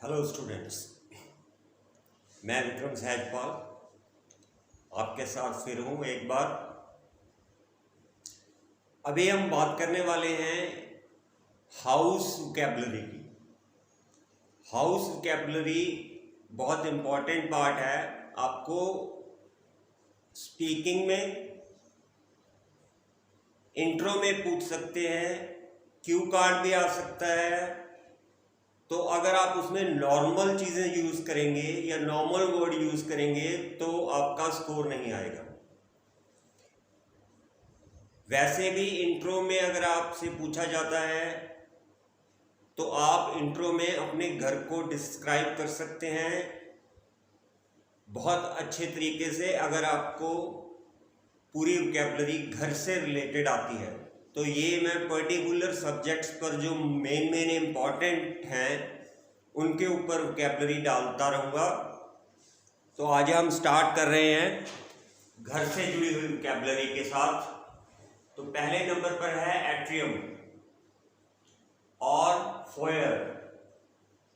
Hello students, मैं विक्रम सहजपाल आपके साथ फिर हूँ एक बार। अभी हम बात करने वाले हैं हाउस वोकैबुलरी की। हाउस वोकैबुलरी बहुत इम्पॉर्टेंट पार्ट है। आपको स्पीकिंग में इंट्रो में पूछ सकते हैं, क्यू कार्ड भी आ सकता है। तो अगर आप उसमें नॉर्मल चीज़ें यूज़ करेंगे या नॉर्मल वर्ड यूज़ करेंगे तो आपका स्कोर नहीं आएगा। वैसे भी इंट्रो में अगर आपसे पूछा जाता है तो आप इंट्रो में अपने घर को डिस्क्राइब कर सकते हैं बहुत अच्छे तरीके से। अगर आपको पूरी वोकैबुलरी घर से रिलेटेड आती है तो ये मैं पर्टिकुलर सब्जेक्ट्स पर जो मेन इम्पॉर्टेंट हैं उनके ऊपर वोकैबुलरी डालता रहूँगा। तो आज हम स्टार्ट कर रहे हैं घर से जुड़ी हुई वोकैबुलरी के साथ। तो पहले नंबर पर है एट्रियम और फोयर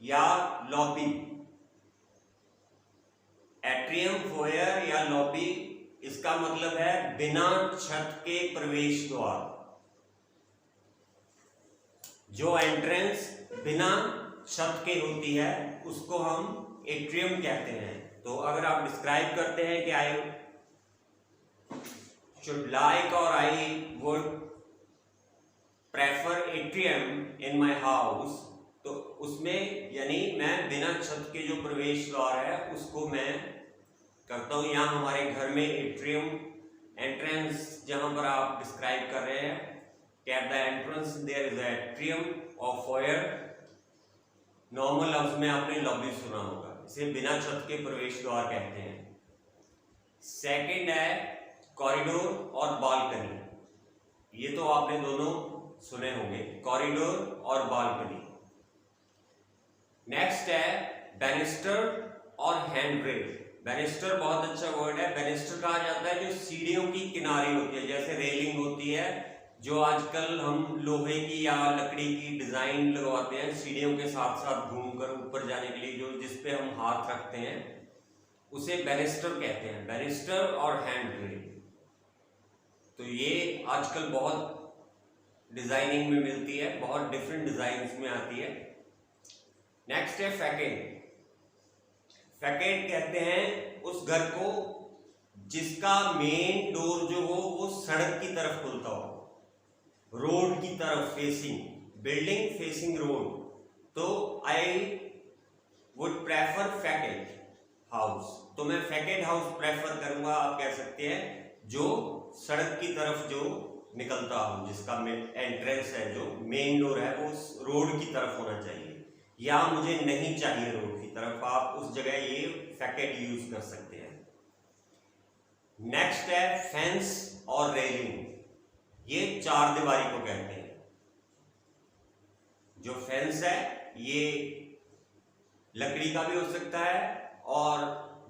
या लॉबी। एट्रियम, फोयर या लॉबी, इसका मतलब है बिना छत के प्रवेश द्वार। जो एंट्रेंस बिना छत के होती है उसको हम एट्रियम कहते हैं। तो अगर आप डिस्क्राइब करते हैं कि आई शुड लाइक और आई would prefer atrium in my house, तो उसमें यानी मैं बिना छत के जो प्रवेश द्वार है उसको मैं करता हूँ। यहाँ हमारे घर में एट्रियम एंट्रेंस जहाँ पर आप डिस्क्राइब कर रहे हैं कि at the entrance there is atrium और फोयर। नॉर्मल लफ्ज में आपने लॉबी सुना होगा, इसे बिना छत के प्रवेश द्वार कहते हैं। सेकंड है कॉरिडोर और बालकनी। ये तो आपने दोनों सुने होंगे, कॉरिडोर और बालकनी। नेक्स्ट है बैनिस्टर और हैंड्रेल। बैनिस्टर बहुत अच्छा वर्ड है। बैनिस्टर कहा जाता है जो सीढ़ियों की किनारी होती है, जैसे रेलिंग होती है जो आजकल हम लोहे की या लकड़ी की डिजाइन लगवाते हैं सीढ़ियों के साथ साथ घूमकर ऊपर जाने के लिए, जो जिसपे हम हाथ रखते हैं उसे बैनिस्टर कहते हैं। बैनिस्टर और हैंड्रेल, तो ये आजकल बहुत डिजाइनिंग में मिलती है, बहुत डिफरेंट डिजाइन में आती है। नेक्स्ट है फैकेड। फैकेड कहते हैं उस घर को जिसका मेन डोर जो हो वो सड़क की तरफ खुलता हो, रोड की तरफ फेसिंग, बिल्डिंग फेसिंग रोड। तो आई वुड प्रेफर फैकेड हाउस, तो मैं फैकेड हाउस प्रेफर करूंगा। आप कह सकते हैं जो सड़क की तरफ जो निकलता हो, जिसका एंट्रेंस है जो मेन डोर है वो रोड की तरफ होना चाहिए, या मुझे नहीं चाहिए रोड की तरफ, आप उस जगह ये फैकेड यूज कर सकते हैं। नेक्स्ट है फेंस और रेलिंग। ये चार दीवारी को कहते हैं। जो फेंस है ये लकड़ी का भी हो सकता है और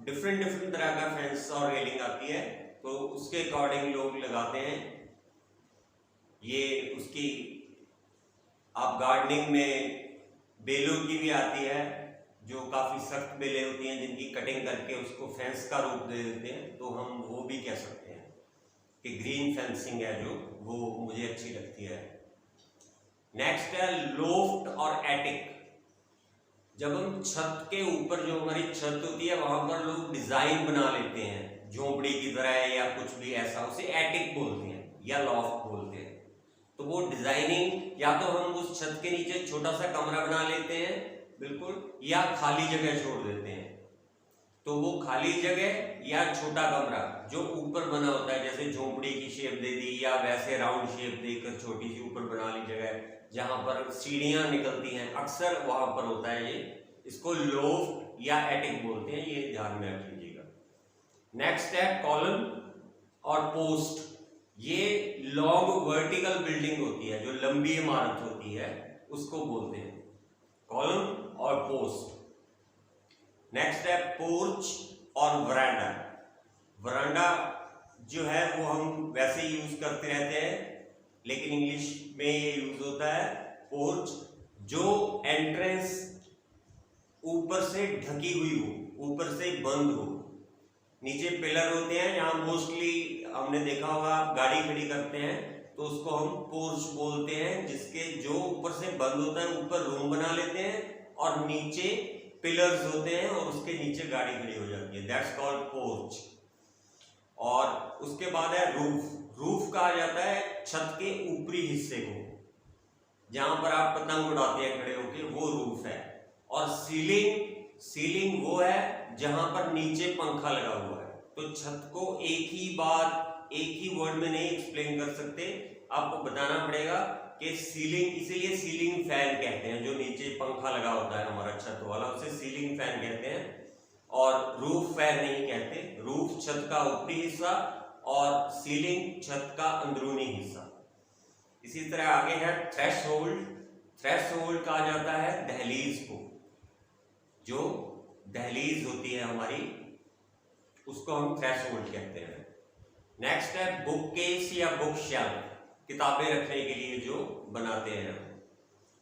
डिफरेंट तरह का फेंस और रेलिंग आती है, तो उसके अकॉर्डिंग लोग लगाते हैं। ये उसकी आप गार्डनिंग में बेलों की भी आती है, जो काफी सख्त बेलें होती हैं जिनकी कटिंग करके उसको फेंस का रूप दे देते हैं, तो हम वो भी कह सकते हैं कि ग्रीन फेंसिंग है जो, वो मुझे अच्छी लगती है। नेक्स्ट है लोफ्ट और एटिक। जब हम छत के ऊपर जो हमारी छत होती है वहां पर लोग डिजाइन बना लेते हैं झोपड़ी की तरह या कुछ भी ऐसा, उसे एटिक बोलते हैं या लॉफ्ट बोलते हैं। तो वो डिजाइनिंग, या तो हम उस छत के नीचे छोटा सा कमरा बना लेते हैं बिल्कुल, या खाली जगह छोड़ देते हैं। तो वो खाली जगह या छोटा कमरा जो ऊपर बना होता है, जैसे झोपड़ी की शेप दे दी या वैसे राउंड शेप देकर छोटी सी ऊपर बना ली जगह जहां पर सीढ़ियां निकलती हैं, अक्सर वहां पर होता है ये, इसको लोफ्ट या एटिक बोलते हैं, ये ध्यान में रख लीजिएगा। नेक्स्ट है कॉलम और पोस्ट। ये लॉन्ग वर्टिकल बिल्डिंग होती है, जो लंबी इमारत होती है उसको बोलते हैं कॉलम और पोस्ट। नेक्स्ट है पोर्च और वरांडा। वरांडा जो है वो हम वैसे यूज करते रहते हैं, लेकिन इंग्लिश में ये यूज होता है पोर्च। जो एंट्रेंस ऊपर से ढकी हुई हो, ऊपर से बंद हो। नीचे पिलर होते हैं, यहाँ मोस्टली हमने देखा होगा आप गाड़ी खड़ी करते हैं तो उसको हम पोर्च बोलते हैं, जिसके जो ऊपर से बंद होता है, ऊपर रूम बना लेते हैं और नीचे पिलर्स होते हैं और उसके नीचे गाड़ी खड़ी हो जाती है, दैट्स कॉल्ड पोर्च। और उसके बाद है रूफ। रूफ कहा जाता है छत के ऊपरी हिस्से को, जहां पर आप पतंग उड़ाते हैं खड़े होके, वो रूफ है। और सीलिंग वो है जहां पर नीचे पंखा लगा हुआ है। तो छत को एक ही बात, एक ही वर्ड में नहीं एक्सप्लेन कर सकते, आपको बताना पड़ेगा कि सीलिंग, इसीलिए सीलिंग फैन कहते हैं, जो नीचे पंखा लगा होता है हमारा छत वाला, उसे सीलिंग फैन कहते हैं। और रूफ फैन नहीं कहते। रूफ छत का ऊपरी हिस्सा और सीलिंग छत का अंदरूनी हिस्सा। इसी तरह आगे है थ्रेशहोल्ड। थ्रेशहोल्ड कहा जाता है दहलीज को, जो दहलीज होती है हमारी, उसको हम थ्रेशहोल्ड कहते हैं। नेक्स्ट है बुक केस या बुक शेल्फ, किताबें रखने के लिए जो बनाते हैं,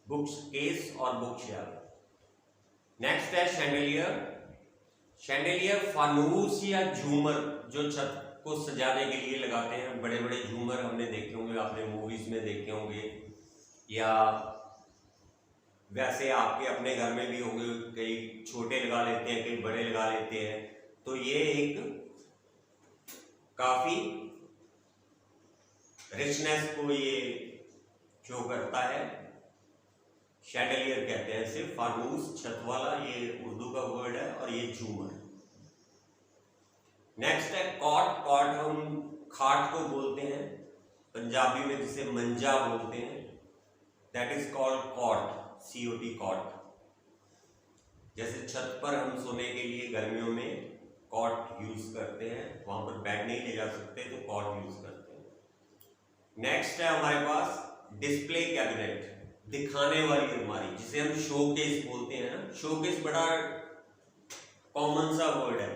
बुक केस और बुक शेल्फ। नेक्स्ट है शैंडलियर। शैंडलियर फानूस या झूमर जो छत को सजाने के लिए लगाते हैं, बड़े बड़े झूमर हमने देखे होंगे, आपने मूवीज में देखे होंगे, या वैसे आपके अपने घर में भी होंगे, कई छोटे लगा लेते हैं, कई बड़े लगा लेते हैं। तो ये एक काफी रिचनेस को ये शो करता है, शैंडलियर कहते हैं इसे। फानूस छत वाला, ये उर्दू का वर्ड है, और ये झूमर। नेक्स्ट है कॉट। कॉट हम खाट को बोलते हैं, पंजाबी में जिसे मंजा बोलते हैं, that is called cot, COT cot. जैसे छत पर हम सोने के लिए गर्मियों में कॉट यूज करते हैं, वहां पर बेड नहीं ले जा सकते तो कॉट यूज करते हैं। नेक्स्ट है हमारे पास डिस्प्ले कैबिनेट, दिखाने वाली अलमारी, जिसे हम शोकेस बोलते हैं ना। शोकेस बड़ा कॉमन सा वर्ड है,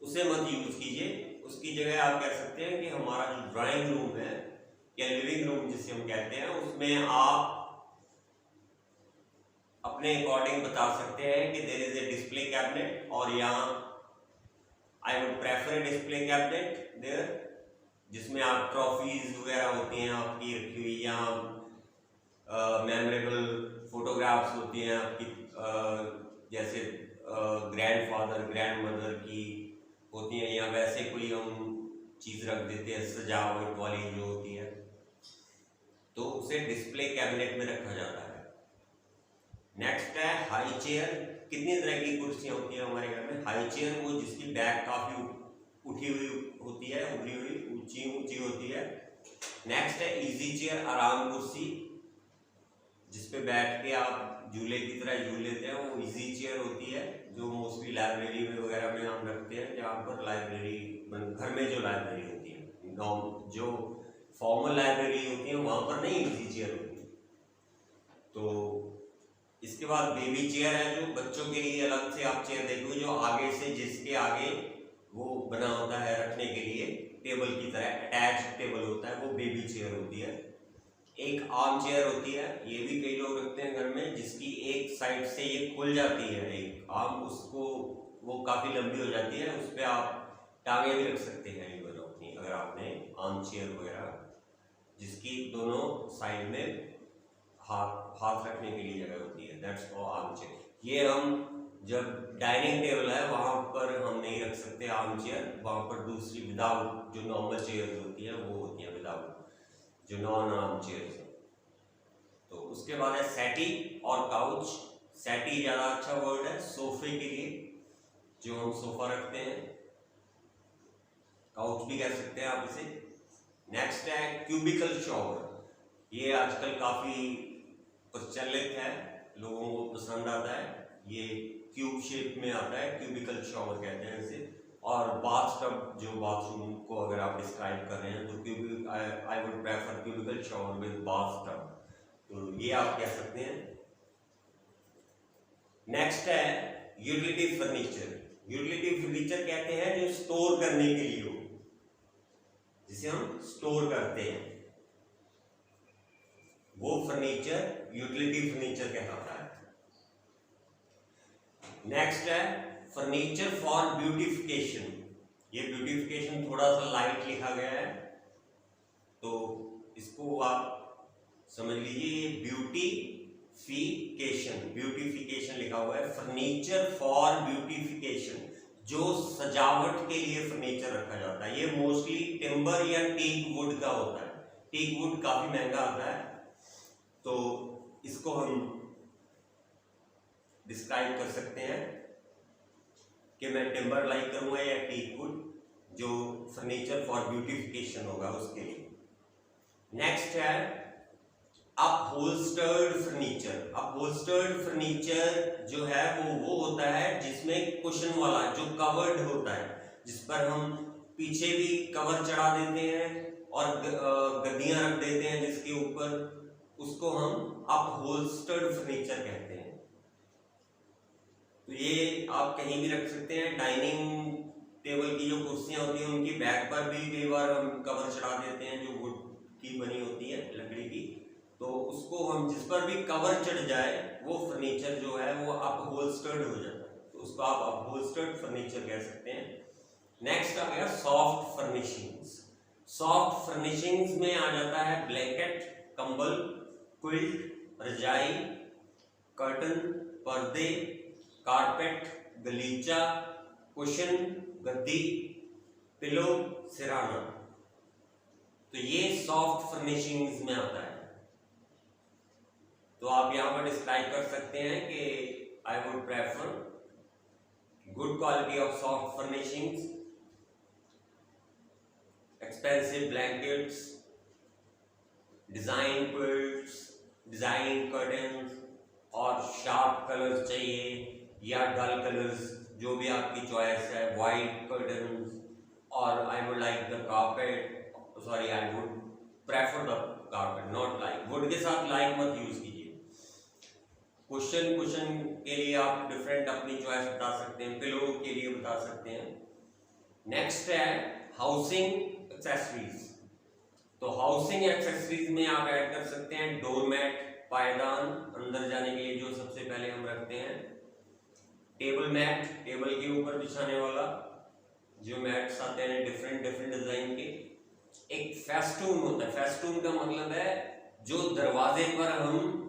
उसे मत यूज कीजिए, उसकी जगह आप कह सकते हैं कि हमारा जो ड्राइंग रूम है या लिविंग रूम जिसे हम कहते हैं, उसमें आप अपने अकॉर्डिंग बता सकते हैं कि there is a display cabinet, और यहाँ I would prefer display cabinet there, जिसमें आप ट्रॉफीज वगैरह होती हैं आपकी रखी हुई, यहाँ मेमोरेबल फोटोग्राफ्स होती हैं आपकी, जैसे ग्रैंडफादर ग्रैंड मदर की होती हैं, या वैसे कोई हम चीज रख देते हैं सजावट वाली जो होती है, तो उसे डिस्प्ले कैबिनेट में रखा जाता है। नेक्स्ट है हाई चेयर। कितनी तरह की कुर्सियां होती हैं हमारे घर में? हाई चेयर वो जिसकी बैक काफी उठी हुई होती है, उभरी हुई, ऊंची ऊंची होती है। नेक्स्ट है इजी चेयर, आराम कुर्सी, जिसपे बैठ के आप झूले की तरह झूल लेते हैं, वो इजी चेयर होती है, जो मोस्टली लाइब्रेरी में वगैरह में हम रखते हैं, जहाँ पर लाइब्रेरी घर में जो लाइब्रेरी होती है, जो फॉर्मल लाइब्रेरी होती है वहां पर नहीं इजी चेयर होती। तो इसके बाद बेबी चेयर है, जो बच्चों के लिए अलग से आप चेयर देखोगे, जो आगे से जिसके आगे वो बना होता है रखने के लिए, टेबल की तरह अटैच टेबल होता है, वो बेबी चेयर होती है। एक आर्म चेयर होती है, ये भी कई लोग रखते हैं घर में, जिसकी एक साइड से ये खुल जाती है, एक आर्म, उसको वो काफी लंबी हो जाती है, उस पर आप टांगे भी रख सकते हैं इवन अपनी, अगर आपने आर्म चेयर वगैरह, जिसकी दोनों साइड में हाथ रखने के लिए जगह होती है, दैट्स कॉल्ड आर्म चेयर। ये हम जब डाइनिंग टेबल है वहां पर हम नहीं रख सकते आर्म चेयर, वहां पर दूसरी विदाउट जो नॉर्मल चेयर होती है वो होती है विदाउट, जो नॉन आर्म चेयर्स है। तो उसके बाद है सेटी और काउच। सेटी ज्यादा अच्छा वर्ड है सोफे के लिए, जो हम सोफा रखते हैं, काउच भी कह सकते हैं आप इसे। नेक्स्ट है क्यूबिकल शॉवर। ये आजकल काफी प्रचलित है, लोगों को पसंद आता है, ये क्यूब शेप में आता है, क्यूबिकल शॉवर कहते हैं इसे। और बाथटब, जो बाथरूम को अगर आप डिस्क्राइब कर रहे हैं, तो I would prefer cubicle shower with bathtub, तो ये आप कह सकते हैं। नेक्स्ट है यूटिलिटी फर्नीचर। यूटिलिटी फर्नीचर कहते हैं जो स्टोर करने के लिए हो, जिसे हम स्टोर करते हैं, वो फर्नीचर यूटिलिटी फर्नीचर कहलाता है। नेक्स्ट है फर्नीचर फॉर ब्यूटिफिकेशन। ये ब्यूटिफिकेशन थोड़ा सा लाइट लिखा गया है, तो इसको आप समझ लीजिए। ब्यूटिफिकेशन लिखा हुआ है। फर्नीचर फॉर ब्यूटिफिकेशन, जो सजावट के लिए फर्नीचर रखा जाता है। ये मोस्टली टिम्बर या टीक वुड का होता है। टीक वुड काफी महंगा आता है, तो इसको हम डिस्क्राइब कर सकते हैं कि मैं टिम्बर लाइक करूंगा या टीक वुड, जो फर्नीचर फॉर ब्यूटिफिकेशन होगा उसके लिए। नेक्स्ट है अपहोल्स्टर्ड फर्नीचर। अपहोल्स्टर्ड फर्नीचर जो है वो होता है जिसमें कुशन वाला, जो कवर्ड होता है, जिस पर हम पीछे भी कवर चढ़ा देते हैं और गद्दियां रख देते हैं जिसके ऊपर, उसको हम अपहोल्स्टर्ड फर्नीचर कहते हैं। तो ये आप कहीं भी रख सकते हैं। डाइनिंग टेबल की जो कुर्सियां होती हैं उनकी बैक पर भी कई बार हम कवर चढ़ा देते हैं, जो वुड की बनी होती है, लकड़ी की। तो उसको हम जिस पर भी कवर चढ़ जाए वो फर्नीचर जो है वो अपहोल्स्टर्ड हो जाता है, तो उसको आप अपहोल्स्टर्ड फर्नीचर कह सकते हैं। नेक्स्ट आ गया सॉफ्ट फर्निशिंग्स। सॉफ्ट फर्निशिंग्स में आ जाता है ब्लैंकेट, कंबल, क्विल्ट, रजाई, कर्टन, पर्दे, कारपेट, गलीचा, कुशन, गद्दी, पिलो, सिराना। तो ये सॉफ्ट फर्निशिंग्स में आता है। तो आप यहां पर डिस्क्राइब कर सकते हैं कि आई would prefer good quality of soft furnishings, expensive blankets, design quilts, design curtains, और शार्प कलर्स चाहिए या डल कलर्स, जो भी आपकी चॉइस है, वाइट कर्टन्स। और I would like the carpet, sorry I would prefer the carpet, not like. Would के साथ लाइक मत यूज कीजिए। कुशन के लिए आप डिफरेंट अपनी चॉइस बता सकते हैं, पिलो के लिए बता सकते हैं। नेक्स्ट है हाउसिंग एक्सेसरीज। तो हाउसिंग एक्सेसरीज में आप ऐड कर सकते हैं डोरमैट, पायदान, अंदर जाने के लिए जो सबसे पहले हम रखते हैं, टेबल मैट, टेबल के ऊपर बिछाने वाला जो मैट्स आते हैं डिफरेंट डिजाइन के। एक फेस्टून होता है। फेस्टून का मतलब है जो दरवाजे पर हम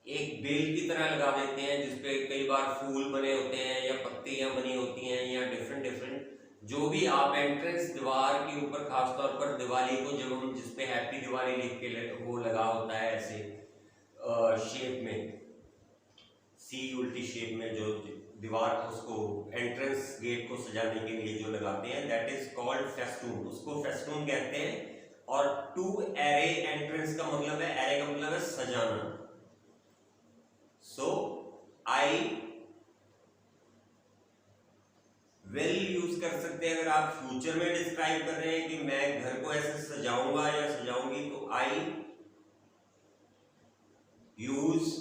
एक बेल की तरह लगा देते हैं, जिसपे कई बार फूल बने होते हैं या पत्तियां बनी होती हैं या डिफरेंट जो भी आप एंट्रेंस दीवार के ऊपर, खासतौर पर दिवाली को जब हम जिसपे हैप्पी दिवाली लिख के वो लगा होता है ऐसे शेप में, सी उल्टी शेप में, जो दीवार उसको एंट्रेंस गेट को सजाने के लिए जो लगाते हैं, दैट इज कॉल्ड फेस्टून। उसको फेस्टून कहते हैं। और टू एरे एंट्रेंस का मतलब है, एरे का मतलब है सजाना। सो आई विल यूज कर सकते हैं। अगर आप फ्यूचर में डिस्क्राइब कर रहे हैं कि मैं घर को ऐसे सजाऊंगा या सजाऊंगी, तो I use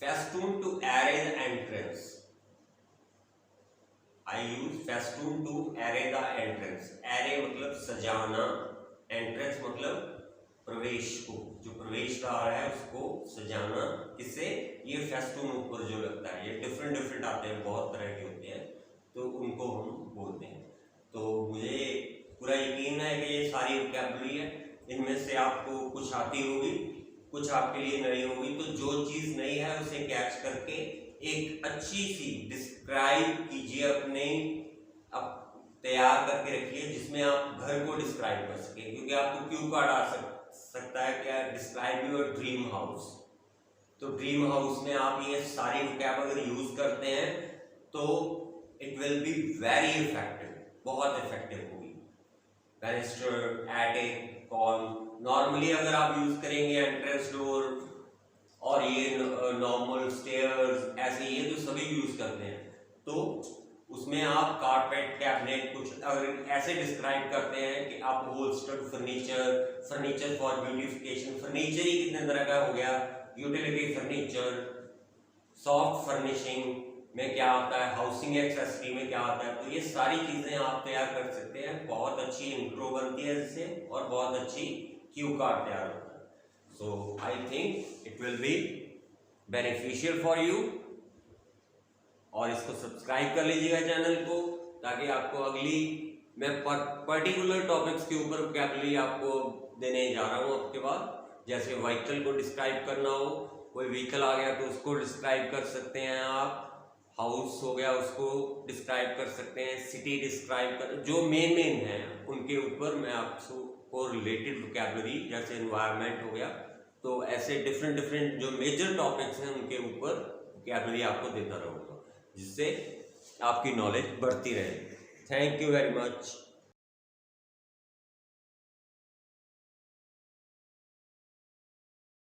festoon to array the entrance. I use festoon to array the entrance. Array मतलब सजाना, एंट्रेंस मतलब प्रवेश को, जो प्रवेश द्वार है उसको सजाना। किससे? ये फेस्टून ऊपर जो लगता है, ये डिफरेंट आते हैं, बहुत तरह के होते हैं, तो उनको हम बोलते हैं। तो मुझे पूरा यकीन है कि ये सारी वोकैबुलरी है, इनमें से आपको कुछ आती होगी, कुछ आपके लिए नई होगी। तो जो चीज नई है उसे कैच करके एक अच्छी सी डिस्क्राइब कीजिए, अपने तैयार करके रखिए, जिसमें आप घर को डिस्क्राइब कर सके। क्योंकि आपको क्यू कार्ड आ सकता है क्या, डिस्क्राइब योर ड्रीम हाउस। तो ड्रीम हाउस में आप ये सारी वोकैब अगर यूज करते हैं तो it will be very effective, बहुत इफेक्टिव होगी। बैरिस्टर, एटिक, कॉल, नॉर्मली अगर आप यूज करेंगे एंट्रेंस डोर और ये नॉर्मल स्टेयर्स, ऐसे ये तो सभी यूज करते हैं। तो उसमें आप कारपेट, कैबिनेट, कुछ अगर ऐसे डिस्क्राइब करते हैं कि आप upholstered furniture, furniture for beautification, furniture ही कितने तरह का हो गया, यूटिलिटी फर्नीचर, सॉफ्ट फर्निशिंग में क्या आता है, हाउसिंग एक्सेसरी में क्या आता है। तो ये सारी चीजें आप तैयार कर सकते हैं। बहुत अच्छी इंट्रो बनती है इससे और बहुत अच्छी क्यू कार्ड तैयार होता है। So I think it will be beneficial for you. और इसको सब्सक्राइब कर लीजिएगा चैनल को, ताकि आपको अगली मैं पर्टिकुलर टॉपिक्स के ऊपर वोकैबुलरी आपको देने जा रहा हूँ आपके बाद। जैसे व्हीकल को डिस्क्राइब करना हो, कोई व्हीकल आ गया तो उसको डिस्क्राइब कर सकते हैं आप, हाउस हो गया उसको डिस्क्राइब कर सकते हैं, सिटी डिस्क्राइब कर, जो मेन है उनके ऊपर मैं आपको रिलेटेड वोकैबुलरी, जैसे एनवायरनमेंट हो गया, तो ऐसे डिफरेंट जो मेजर टॉपिक्स हैं उनके ऊपर वोकैबुलरी आपको देता रहूँगा, जिससे आपकी नॉलेज बढ़ती रहे। Thank you very much.